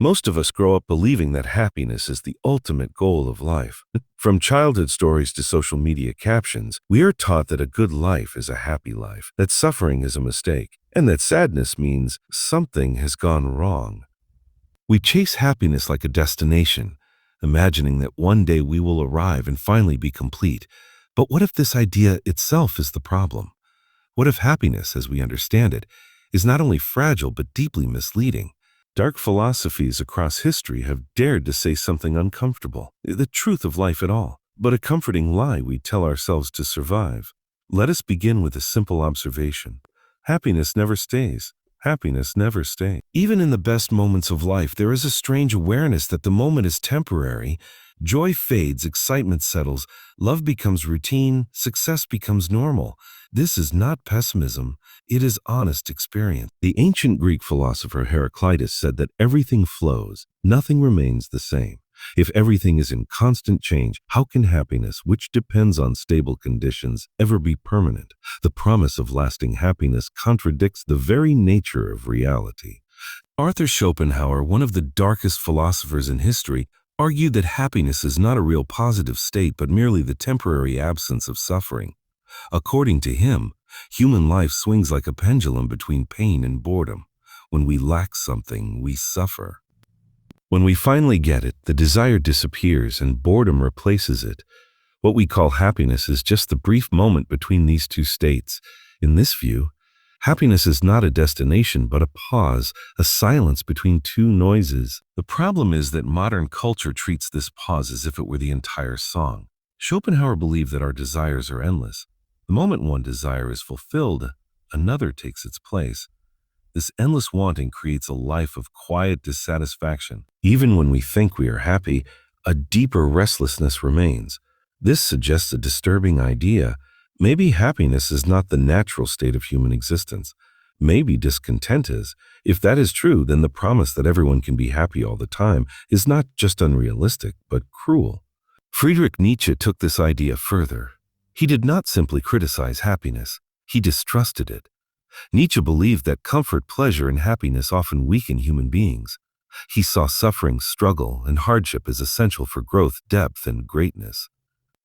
Most of us grow up believing that happiness is the ultimate goal of life. From childhood stories to social media captions, we are taught that a good life is a happy life, that suffering is a mistake, and that sadness means something has gone wrong. We chase happiness like a destination, imagining that one day we will arrive and finally be complete. But what if this idea itself is the problem? What if happiness, as we understand it, is not only fragile but deeply misleading? Dark philosophies across history have dared to say something uncomfortable, the truth of life at all, but a comforting lie we tell ourselves to survive. Let us begin with a simple observation. Happiness never stays. Happiness never stays. Even in the best moments of life, there is a strange awareness that the moment is temporary. Joy fades, excitement settles, love becomes routine, success becomes normal. This is not pessimism, it is honest experience. The ancient Greek philosopher Heraclitus said that everything flows, nothing remains the same. If everything is in constant change, how can happiness, which depends on stable conditions, ever be permanent? The promise of lasting happiness contradicts the very nature of reality. Arthur Schopenhauer, one of the darkest philosophers in history, argued that happiness is not a real positive state but merely the temporary absence of suffering. According to him, human life swings like a pendulum between pain and boredom. When we lack something, we suffer. When we finally get it, the desire disappears and boredom replaces it. What we call happiness is just the brief moment between these two states. In this view, happiness is not a destination but a pause, a silence between two noises. The problem is that modern culture treats this pause as if it were the entire song. Schopenhauer believed that our desires are endless. The moment one desire is fulfilled, another takes its place. This endless wanting creates a life of quiet dissatisfaction. Even when we think we are happy, a deeper restlessness remains. This suggests a disturbing idea. Maybe happiness is not the natural state of human existence. Maybe discontent is. If that is true, then the promise that everyone can be happy all the time is not just unrealistic, but cruel. Friedrich Nietzsche took this idea further. He did not simply criticize happiness, he distrusted it. Nietzsche believed that comfort, pleasure, and happiness often weaken human beings. He saw suffering, struggle, and hardship as essential for growth, depth, and greatness.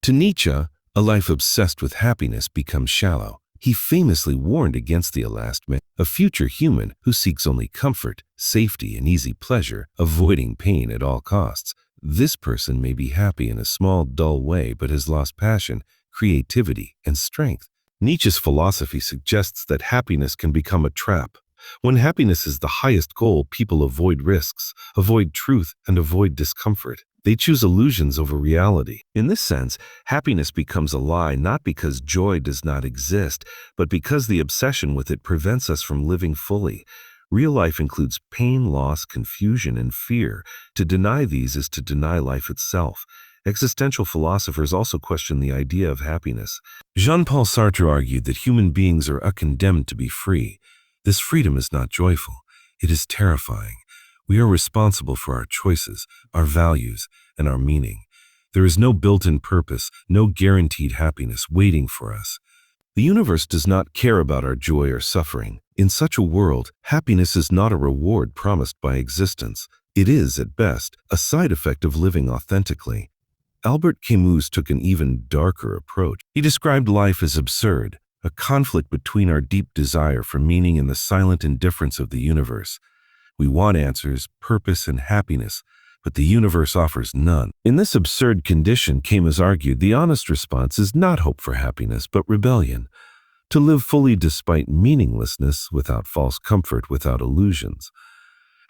To Nietzsche, a life obsessed with happiness becomes shallow. He famously warned against the last man, a future human who seeks only comfort, safety, and easy pleasure, avoiding pain at all costs. This person may be happy in a small, dull way but has lost passion, creativity, and strength. Nietzsche's philosophy suggests that happiness can become a trap. When happiness is the highest goal, people avoid risks, avoid truth, and avoid discomfort. They choose illusions over reality. In this sense, happiness becomes a lie not because joy does not exist, but because the obsession with it prevents us from living fully. Real life includes pain, loss, confusion, and fear. To deny these is to deny life itself. Existential philosophers also question the idea of happiness. Jean-Paul Sartre argued that human beings are condemned to be free. This freedom is not joyful. It is terrifying. We are responsible for our choices, our values, and our meaning. There is no built-in purpose, no guaranteed happiness waiting for us. The universe does not care about our joy or suffering. In such a world, happiness is not a reward promised by existence. It is, at best, a side effect of living authentically. Albert Camus took an even darker approach. He described life as absurd, a conflict between our deep desire for meaning and the silent indifference of the universe. We want answers, purpose, and happiness, but the universe offers none. In this absurd condition, Camus argued, the honest response is not hope for happiness, but rebellion. To live fully despite meaninglessness, without false comfort, without illusions.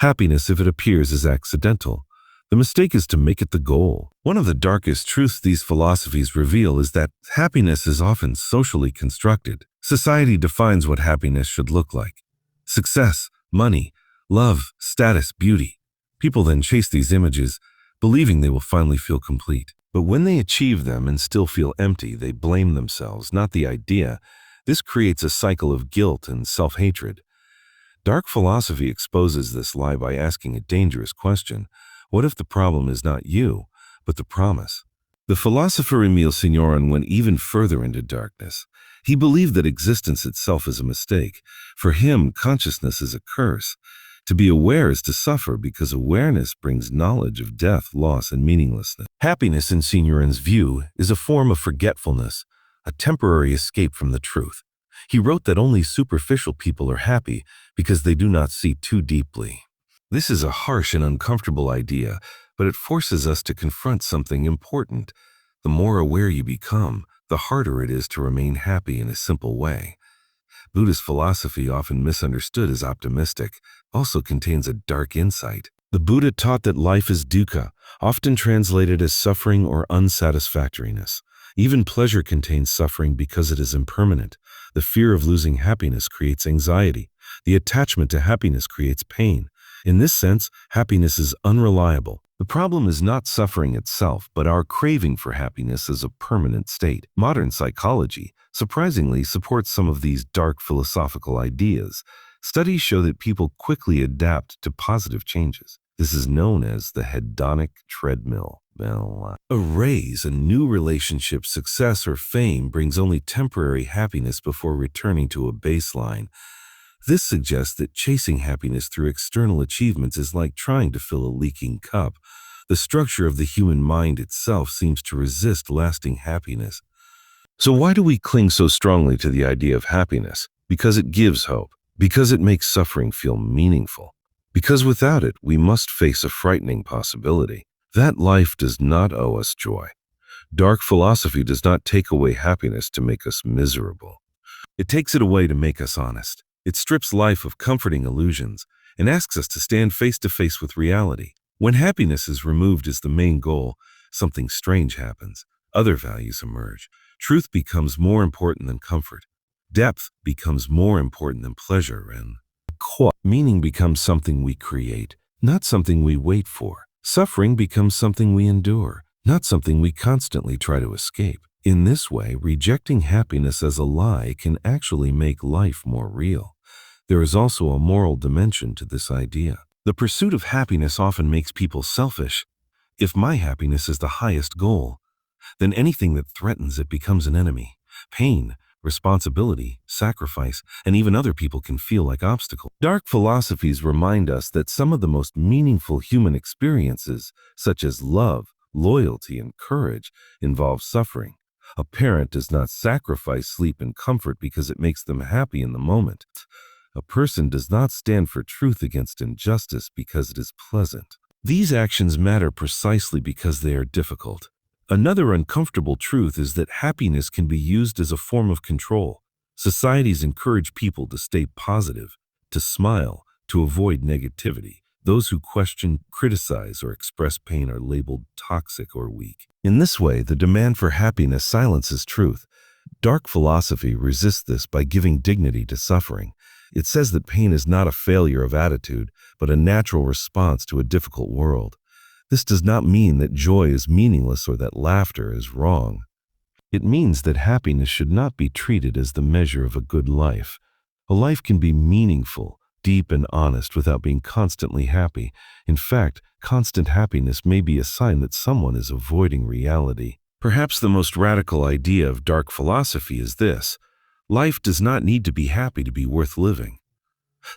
Happiness, if it appears, is accidental. The mistake is to make it the goal. One of the darkest truths these philosophies reveal is that happiness is often socially constructed. Society defines what happiness should look like. Success, money, love, status, beauty. People then chase these images, believing they will finally feel complete. But when they achieve them and still feel empty, they blame themselves, not the idea. This creates a cycle of guilt and self-hatred. Dark philosophy exposes this lie by asking a dangerous question. What if the problem is not you, but the promise? The philosopher Émile Signorin went even further into darkness. He believed that existence itself is a mistake. For him, consciousness is a curse. To be aware is to suffer because awareness brings knowledge of death, loss, and meaninglessness. Happiness, in Signorin's view, is a form of forgetfulness, a temporary escape from the truth. He wrote that only superficial people are happy because they do not see too deeply. This is a harsh and uncomfortable idea, but it forces us to confront something important. The more aware you become, the harder it is to remain happy in a simple way. Buddhist philosophy, often misunderstood as optimistic, also contains a dark insight. The Buddha taught that life is dukkha, often translated as suffering or unsatisfactoriness. Even pleasure contains suffering because it is impermanent. The fear of losing happiness creates anxiety. The attachment to happiness creates pain. In this sense, happiness is unreliable. The problem is not suffering itself, but our craving for happiness as a permanent state. Modern psychology, surprisingly, supports some of these dark philosophical ideas. Studies show that people quickly adapt to positive changes. This is known as the hedonic treadmill. A raise, a new relationship, success, or fame brings only temporary happiness before returning to a baseline. This suggests that chasing happiness through external achievements is like trying to fill a leaking cup. The structure of the human mind itself seems to resist lasting happiness. So why do we cling so strongly to the idea of happiness? Because it gives hope. Because it makes suffering feel meaningful. Because without it, we must face a frightening possibility. That life does not owe us joy. Dark philosophy does not take away happiness to make us miserable. It takes it away to make us honest. It strips life of comforting illusions and asks us to stand face to face with reality. When happiness is removed as the main goal, something strange happens. Other values emerge. Truth becomes more important than comfort. Depth becomes more important than pleasure, and meaning becomes something we create, not something we wait for. Suffering becomes something we endure, not something we constantly try to escape. In this way, rejecting happiness as a lie can actually make life more real. There is also a moral dimension to this idea. The pursuit of happiness often makes people selfish. If my happiness is the highest goal, then anything that threatens it becomes an enemy. Pain, responsibility, sacrifice, and even other people can feel like obstacles. Dark philosophies remind us that some of the most meaningful human experiences, such as love, loyalty, and courage, involve suffering. A parent does not sacrifice sleep and comfort because it makes them happy in the moment. A person does not stand for truth against injustice because it is pleasant. These actions matter precisely because they are difficult. Another uncomfortable truth is that happiness can be used as a form of control. Societies encourage people to stay positive, to smile, to avoid negativity. Those who question, criticize, or express pain are labeled toxic or weak. In this way, the demand for happiness silences truth. Dark philosophy resists this by giving dignity to suffering. It says that pain is not a failure of attitude, but a natural response to a difficult world. This does not mean that joy is meaningless or that laughter is wrong. It means that happiness should not be treated as the measure of a good life. A life can be meaningful, deep, and honest without being constantly happy. In fact, constant happiness may be a sign that someone is avoiding reality. Perhaps the most radical idea of dark philosophy is this: life does not need to be happy to be worth living.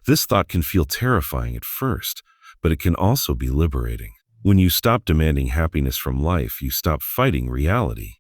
This thought can feel terrifying at first, but it can also be liberating. When you stop demanding happiness from life, you stop fighting reality.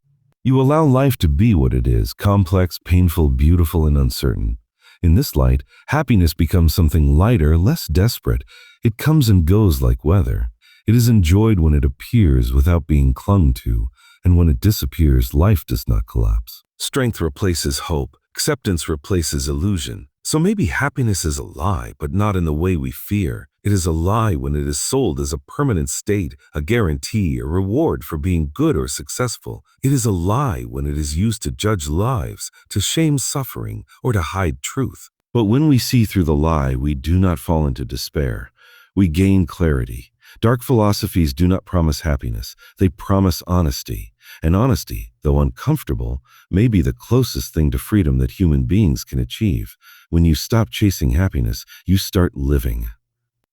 You allow life to be what it is: complex, painful, beautiful, and uncertain. In this light, happiness becomes something lighter, less desperate. It comes and goes like weather. It is enjoyed when it appears without being clung to, and when it disappears, life does not collapse. Strength replaces hope. Acceptance replaces illusion. So maybe happiness is a lie, but not in the way we fear. It is a lie when it is sold as a permanent state, a guarantee, a reward for being good or successful. It is a lie when it is used to judge lives, to shame suffering, or to hide truth. But when we see through the lie, we do not fall into despair. We gain clarity. Dark philosophies do not promise happiness. They promise honesty. And honesty, though uncomfortable, may be the closest thing to freedom that human beings can achieve. When you stop chasing happiness, you start living.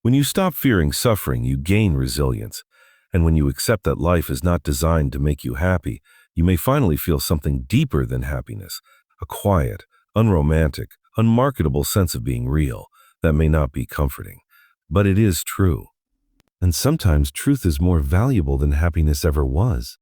When you stop fearing suffering, you gain resilience. And when you accept that life is not designed to make you happy, you may finally feel something deeper than happiness, a quiet, unromantic, unmarketable sense of being real that may not be comforting, But it is true. And sometimes truth is more valuable than happiness ever was.